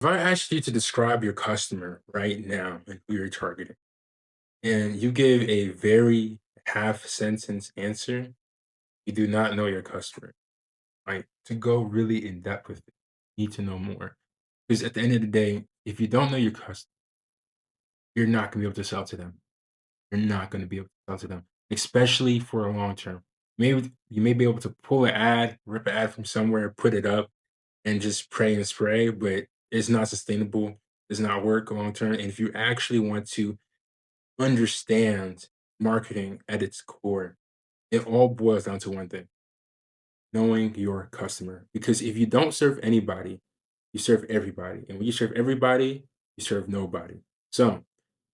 If I asked you to describe your customer right now and who you're targeting, and you give a very half sentence answer, you do not know your customer. Right? To go really in depth with it, you need to know more. Because at the end of the day, if you don't know your customer, you're not going to be able to sell to them. You're not going to be able to sell to them, especially for a long term. Maybe you may be able to pull an ad, rip an ad from somewhere, put it up, and just pray and spray, but it's not sustainable. Does not work long term. And if you actually want to understand marketing at its core, it all boils down to one thing: knowing your customer. Because if you don't serve anybody, you serve everybody. And when you serve everybody, you serve nobody. So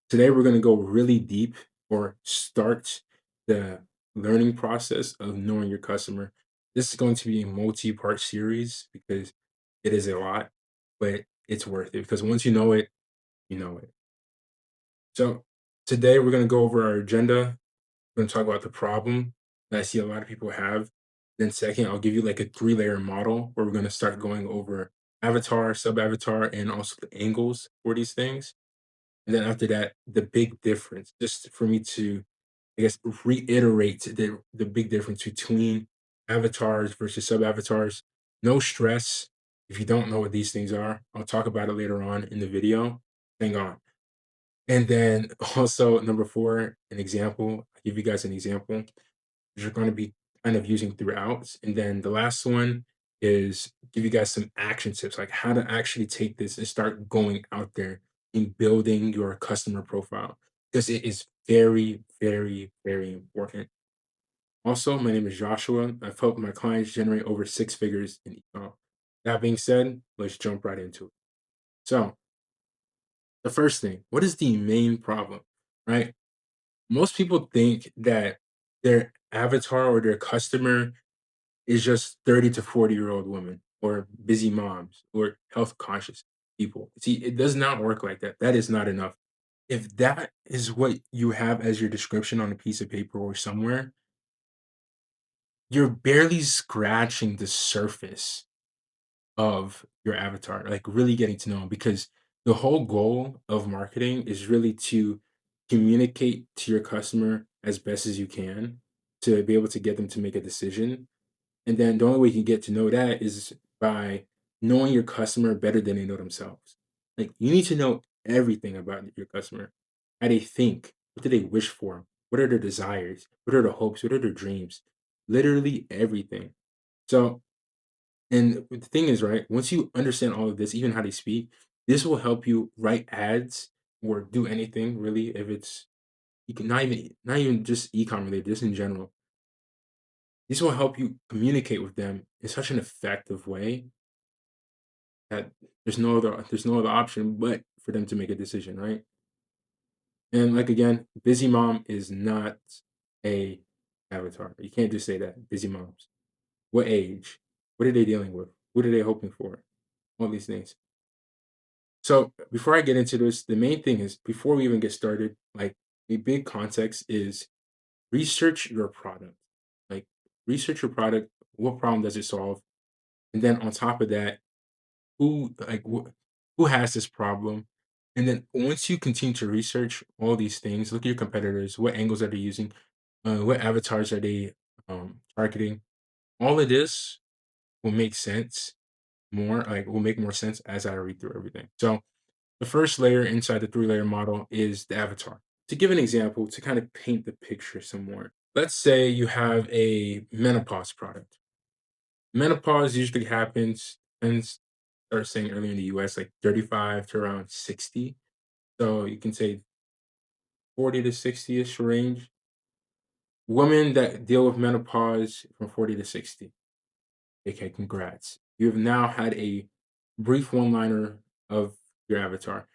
today we're going to go really deep or start the learning process of knowing your customer. This is going to be a multi-part series because it is a lot, but it's worth it because once you know it, you know it. So today we're going to go over our agenda. We're going to talk about the problem that I see a lot of people have. Then second, I'll give you like a three-layer model where we're going to start going over avatar, sub-avatar, and also the angles for these things. And then after that, the big difference, just for me to, I guess, reiterate the big difference between avatars versus sub-avatars. No stress if you don't know what these things are. I'll talk about it later on in the video. Hang on. And then also number four, an example. I'll give you guys an example you're going to be kind of using throughout. And then the last one is give you guys some action tips, like how to actually take this and start going out there and building your customer profile because it is very, very, very important. Also, my name is Joshua. I've helped my clients generate over six figures in email. That being said, let's jump right into it. So, the first thing, what is the main problem, right? Most people think that their avatar or their customer is just 30 to 40-year-old women or busy moms or health conscious people. See, it does not work like that. That is not enough. If that is what you have as your description on a piece of paper or somewhere, you're barely scratching the surface of your avatar, like really getting to know them because the whole goal of marketing is really to communicate to your customer as best as you can to be able to get them to make a decision. And then the only way you can get to know that is by knowing your customer better than they know themselves. Like you need to know everything about your customer. How they think, what do they wish for? What are their desires? What are their hopes? What are their dreams? Literally everything. So, and the thing is, right, once you understand all of this, even how they speak, this will help you write ads or do anything really if it's you can not even just e-com related, just in general. This will help you communicate with them in such an effective way that there's no other option but for them to make a decision, right? And like again, busy mom is not a avatar. You can't just say that. Busy moms. What age? What are they dealing with? What are they hoping for? All these things. So before I get into this, the main thing is before we even get started, like a big context is research your product. Like research your product. What problem does it solve? And then on top of that, who has this problem? And then once you continue to research all these things, look at your competitors, what angles are they using, what avatars are they targeting? All of this will make sense more, like will make more sense as I read through everything. So the first layer inside the three-layer model is the avatar. To give an example, to kind of paint the picture some more, let's say you have a menopause product. Menopause usually happens, and start saying earlier in the US, like 35 to around 60. So you can say 40 to 60-ish range. Women that deal with menopause from 40 to 60. Okay, congrats. You have now had a brief one liner of your avatar.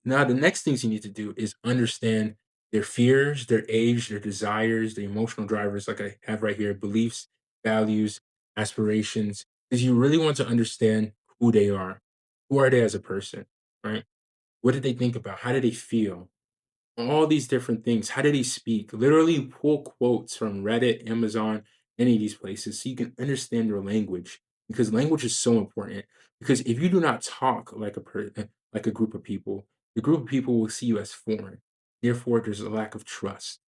Now, the next things you need to do is understand their fears, their age, their desires, the emotional drivers, like I have right here, beliefs, values, aspirations, because you really want to understand who they are. Who are they as a person, right? What did they think about? How did they feel? All these different things. How did they speak? Literally pull quotes from Reddit, Amazon, any of these places so you can understand their language. because language is so important. Because if you do not talk like like a group of people, the group of people will see you as foreign. Therefore, there's a lack of trust,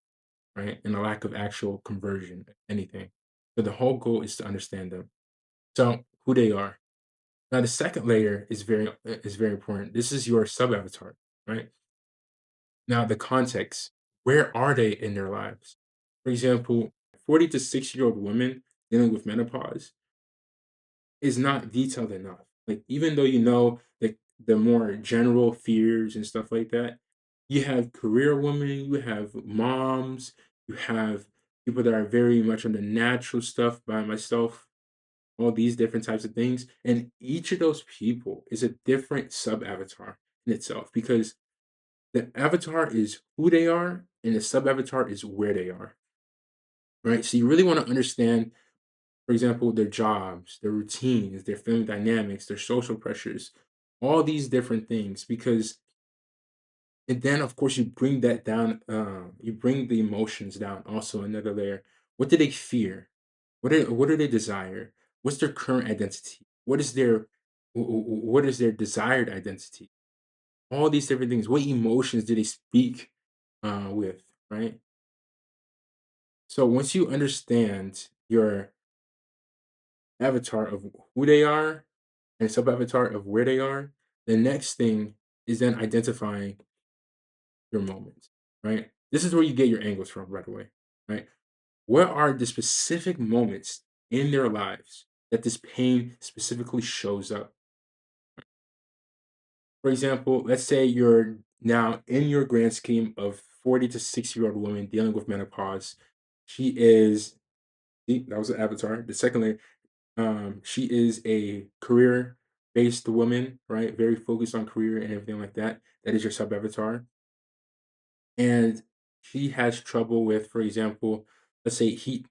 right, and a lack of actual conversion, if anything. So the whole goal is to understand them. So who they are. Now the second layer is very important. This is your sub avatar, right? Now the context. Where are they in their lives? For example, 40 to 60-year-old women dealing with menopause is not detailed enough. Like, even though you know the more general fears and stuff like that, you have career women, you have moms, you have people that are very much on the natural stuff by myself, all these different types of things. And each of those people is a different sub avatar in itself because the avatar is who they are and the sub avatar is where they are. Right. So you really want to understand, for example, their jobs, their routines, their family dynamics, their social pressures, all these different things. Because, and then of course you bring that down, you bring the emotions down. Also, another layer. What do they fear? What do they desire? What's their current identity? What is their desired identity? All these different things. What emotions do they speak with? Right. So once you understand your avatar of who they are and sub avatar of where they are, the next thing is then identifying your moments, right? This is where you get your angles from right away, right? What are the specific moments in their lives that this pain specifically shows up? For example, let's say you're now in your grand scheme of 40 to 60-year-old woman dealing with menopause. She is, see, that was the avatar. The second layer, she is a career-based woman, right? Very focused on career and everything like that. That is your sub-avatar. And she has trouble with, for example, let's say heat,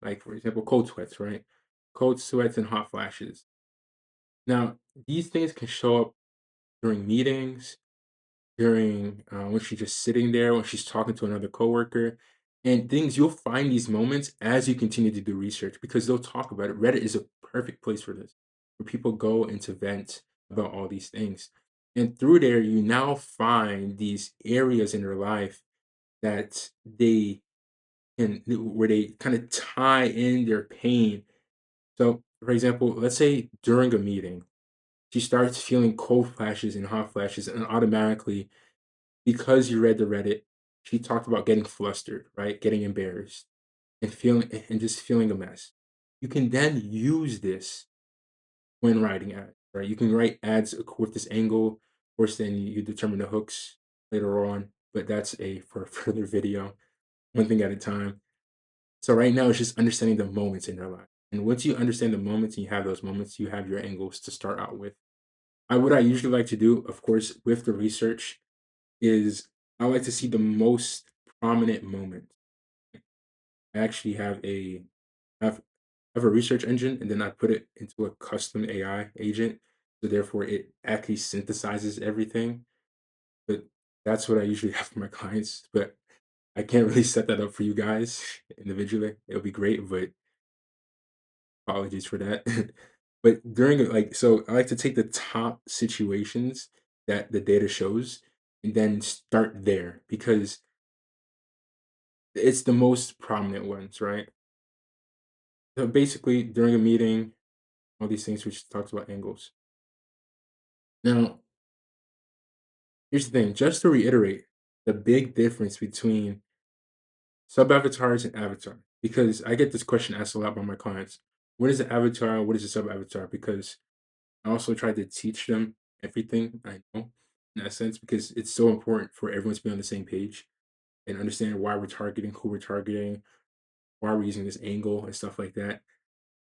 like for example, cold sweats, right? Cold sweats and hot flashes. Now, these things can show up during meetings, during when she's just sitting there, when she's talking to another coworker, and things. You'll find these moments as you continue to do research because they'll talk about it. Reddit is a perfect place for this, where people go into vent about all these things. And through there, you now find these areas in their life that they can, where they kind of tie in their pain. So, for example, let's say during a meeting, she starts feeling cold flashes and hot flashes, and automatically, because you read the Reddit, she talked about getting flustered, right? Getting embarrassed and feeling and just feeling a mess. You can then use this when writing ads, right? You can write ads with this angle. Of course, then you determine the hooks later on, but that's a for a further video, one thing at a time. So right now, it's just understanding the moments in their life. And once you understand the moments and you have those moments, you have your angles to start out with. What I usually like to do, of course, with the research is I like to see the most prominent moment. I actually have have a research engine and then I put it into a custom AI agent. So therefore it actually synthesizes everything. But that's what I usually have for my clients. But I can't really set that up for you guys individually. It'll be great, but apologies for that. But during like, so I like to take the top situations that the data shows and then start there because it's the most prominent ones, right? So basically, during a meeting, all these things which talks about angles. Now, here's the thing, just to reiterate the big difference between sub-avatars and avatar, because I get this question asked a lot by my clients. What is the avatar? What is the sub-avatar? Because I also try to teach them everything I know in that sense, because it's so important for everyone to be on the same page and understand why we're targeting, who we're targeting, why we're using this angle and stuff like that.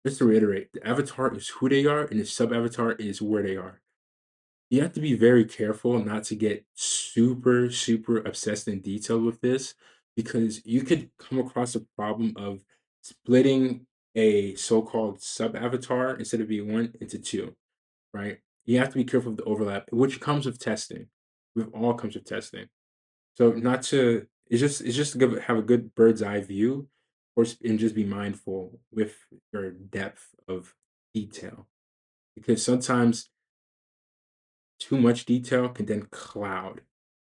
Just to reiterate, the avatar is who they are and the sub-avatar is where they are. You have to be very careful not to get super, super obsessed in detail with this because you could come across a problem of splitting a so-called sub-avatar instead of being one into two, right? You have to be careful of the overlap, which comes with testing. With all comes with testing. So not to it's just to have a good bird's eye view course, and just be mindful with your depth of detail because sometimes too much detail can then cloud,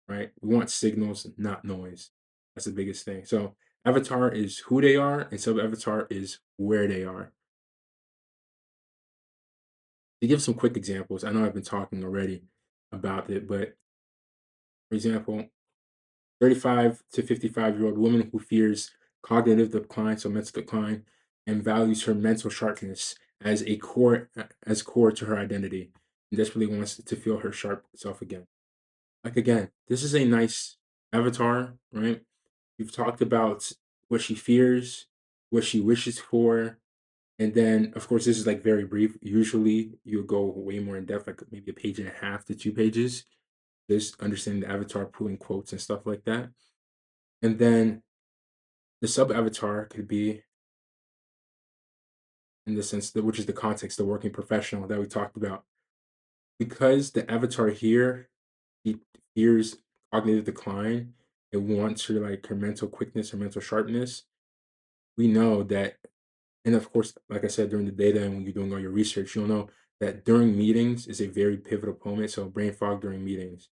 right? We want signals, not noise. That's the biggest thing. So, avatar is who they are, and sub avatar is where they are. To give some quick examples, I know I've been talking already about it, but for example, 35 to 55-year-old woman who fears cognitive decline, so mental decline, and values her mental sharpness as core to her identity, and desperately wants to feel her sharp self again. Like again, this is a nice avatar, right? You've talked about what she fears, what she wishes for, and then of course this is like very brief. Usually you'll go way more in depth, like maybe a page and a half to 2 pages, just understanding the avatar, pulling quotes and stuff like that. And then the sub avatar could be in the sense that which is the context, the working professional that we talked about. Because the avatar here, he fears cognitive decline and wants her like her mental quickness, her mental sharpness. We know that, and of course, like I said, during the data and when you're doing all your research, you'll know that during meetings is a very pivotal moment. So brain fog during meetings.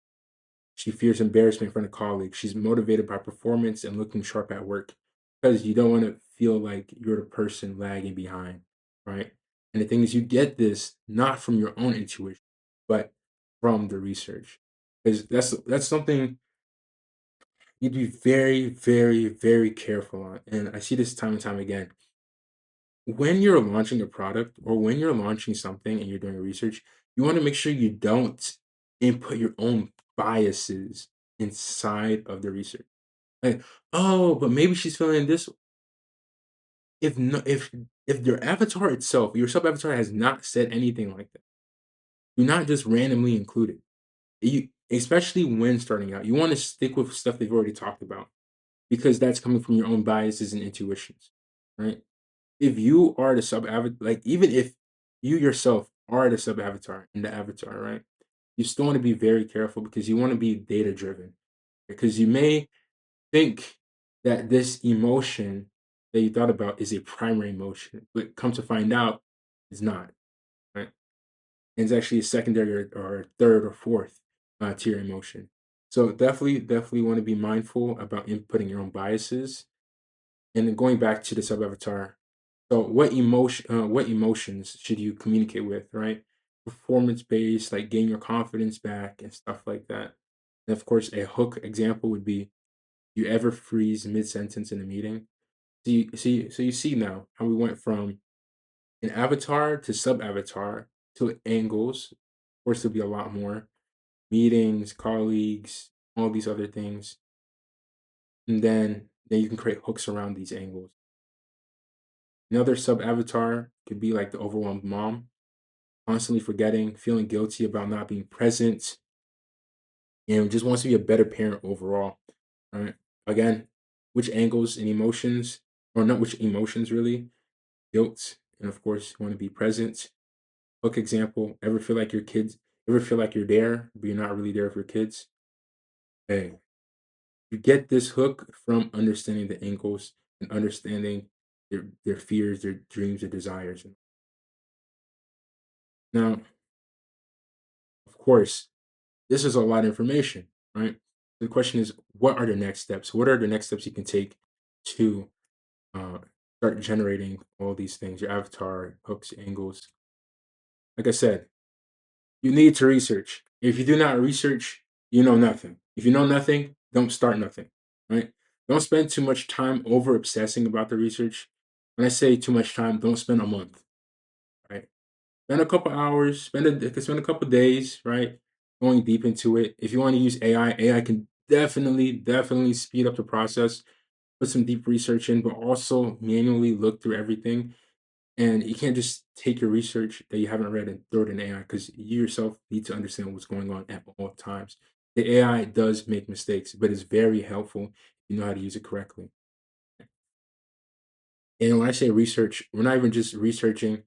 She fears embarrassment in front of colleagues. She's motivated by performance and looking sharp at work because you don't want to feel like you're the person lagging behind, right? And the thing is, you get this not from your own intuition, but from the research, because that's something you'd be very, very, very careful on. And I see this time and time again. When you're launching a product or when you're launching something and you're doing research, you want to make sure you don't input your own biases inside of the research. Like, oh, but maybe she's feeling this. If no, if your avatar itself, your sub avatar has not said anything like that, do not just randomly include it. You, especially when starting out, you want to stick with stuff they've already talked about because that's coming from your own biases and intuitions, right? If you are the sub avatar, like even if you yourself are the sub avatar in the avatar, right? You still want to be very careful because you want to be data driven because you may think that this emotion that you thought about is a primary emotion, but come to find out, it's not, right? And it's actually a secondary or third or fourth tier emotion. So definitely want to be mindful about inputting your own biases. And then going back to the sub avatar, so what emotions should you communicate with, right? Performance based, like gain your confidence back and stuff like that. And of course, a hook example would be you ever freeze mid sentence in a meeting? So you see now how we went from an avatar to sub avatar to angles. Of course, there'll be a lot more meetings, colleagues, all these other things, and then you can create hooks around these angles. Another sub avatar could be like the overwhelmed mom, constantly forgetting, feeling guilty about not being present, and just wants to be a better parent overall. Right? Again, which angles and emotions, or not which emotions really, guilt, and of course, you want to be present. Book example, ever feel like you're there, but you're not really there for your kids? Hey, you get this hook from understanding the angles and understanding their fears, their dreams, their desires. Now, of course, this is a lot of information, right? The question is, what are the next steps? What are the next steps you can take to uh, start generating all these things, your avatar, hooks, angles? Like I said, you need to research. If you do not research, you know nothing. If you know nothing, don't start nothing, right? Don't spend too much time over obsessing about the research. When I say too much time, don't spend a month, right? Spend a couple hours, spend a couple days, right? Going deep into it. If you want to use AI can definitely speed up the process, put some deep research in, but also manually look through everything. And you can't just take your research that you haven't read and throw it in AI because you yourself need to understand what's going on at all times. The AI does make mistakes, but it's very helpful if you know how to use it correctly. And when I say research, we're not even just researching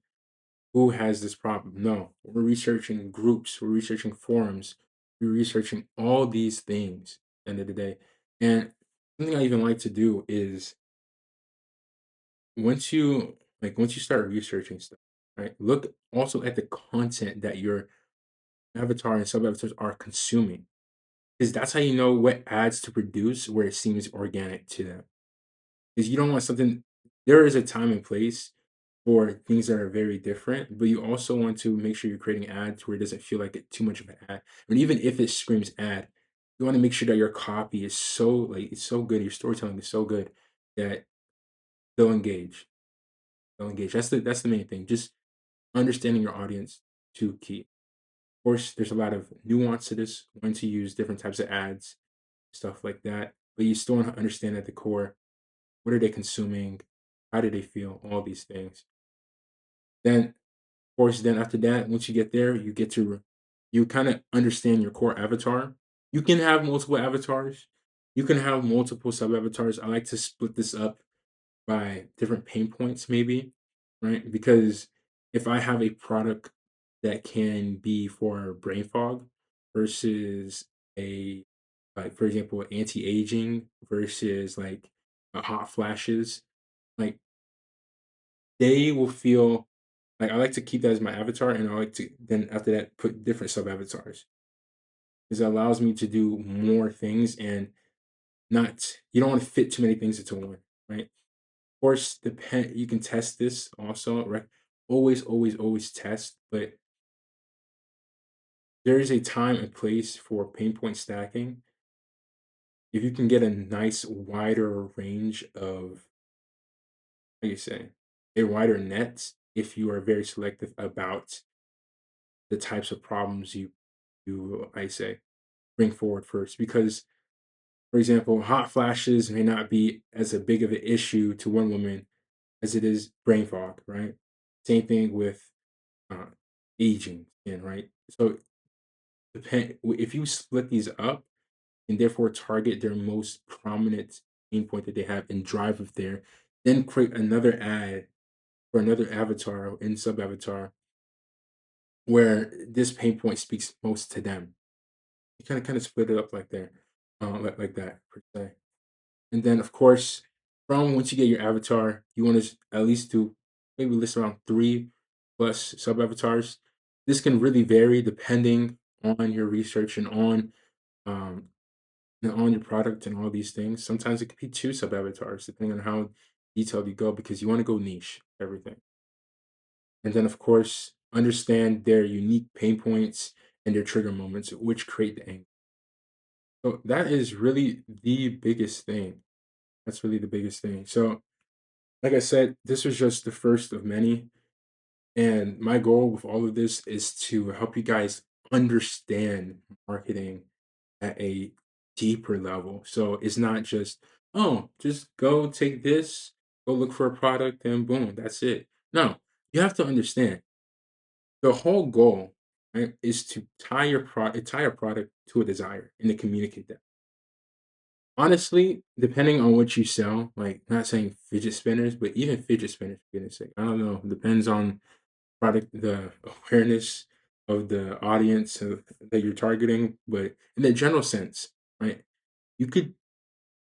who has this problem. No, we're researching groups, we're researching forums, we're researching all these things at the end of the day. And something I even like to do is once you start researching stuff, right? Look also at the content that your avatar and sub avatars are consuming, because that's how you know what ads to produce where it seems organic to them. Because you don't want something. There is a time and place for things that are very different, but you also want to make sure you're creating ads where it doesn't feel like it too much of an ad. And even if it screams ad, you want to make sure that your copy is so like it's so good, your storytelling is so good that they'll engage. They'll engage. That's the main thing. Just understanding your audience to key. Of course, there's a lot of nuance to this, when to use different types of ads, stuff like that. But you still want to understand at the core, what are they consuming? How do they feel? All these things. Then, of course, then after that, once you get there, you get to you kind of understand your core avatar. You can have multiple avatars. You can have multiple sub avatars. I like to split this up by different pain points, maybe, right? Because if I have a product that can be for brain fog versus a, like, for example, anti-aging versus like hot flashes, like they will feel like I like to keep that as my avatar, and I like to then after that put different sub avatars because it allows me to do more things and not you don't want to fit too many things into one, right? Course, depend you can test this also, right? Always, always, always test, but there is a time and place for pain point stacking. If you can get a nice wider range of, how you say, a wider net, if you are very selective about the types of problems I say, bring forward first. Because, for example, hot flashes may not be as a big of an issue to one woman as it is brain fog, right? Same thing with uh, aging in, right? So if you split these up and therefore target their most prominent pain point that they have and drive with there, then create another ad for another avatar and sub avatar where this pain point speaks most to them. You kind of split it up like there, like that per se. And then of course, from once you get your avatar, you want to at least do maybe list around 3 plus sub avatars. This can really vary depending on your research and um on your product and all these things. Sometimes it could be 2 sub avatars depending on how detailed you go because you want to go niche everything. And then of course, understand their unique pain points and their trigger moments, which create the angle. So that is really the biggest thing. That's really the biggest thing. So, like I said, this was just the first of many. And my goal with all of this is to help you guys understand marketing at a deeper level. So it's not just, oh, just go take this, go look for a product, and boom, that's it. No, you have to understand the whole goal, right, is to tie your product to a desire and to communicate that. Honestly, depending on what you sell, like not saying fidget spinners, but even fidget spinners, for goodness sake. I don't know. Depends on product, the awareness of the audience that you're targeting. But in the general sense, right? You could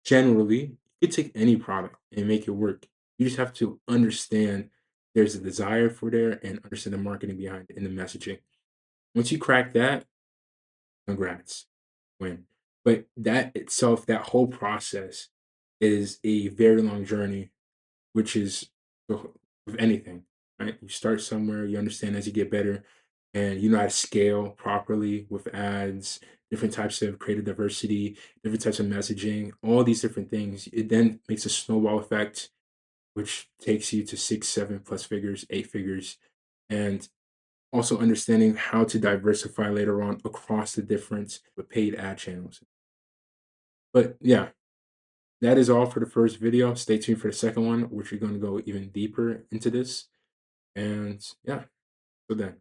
generally you could take any product and make it work. You just have to understand there's a desire for there and understand the marketing behind it and the messaging. Once you crack that, congrats, win. But that itself, that whole process is a very long journey, which is with anything, right? You start somewhere, you understand as you get better, and you know how to scale properly with ads, different types of creative diversity, different types of messaging, all these different things. It then makes a snowball effect, which takes you to 6, 7 plus figures, 8 figures, and also understanding how to diversify later on across the different paid ad channels. But yeah, that is all for the first video. Stay tuned for the second one, which we're going to go even deeper into this. And yeah, so then.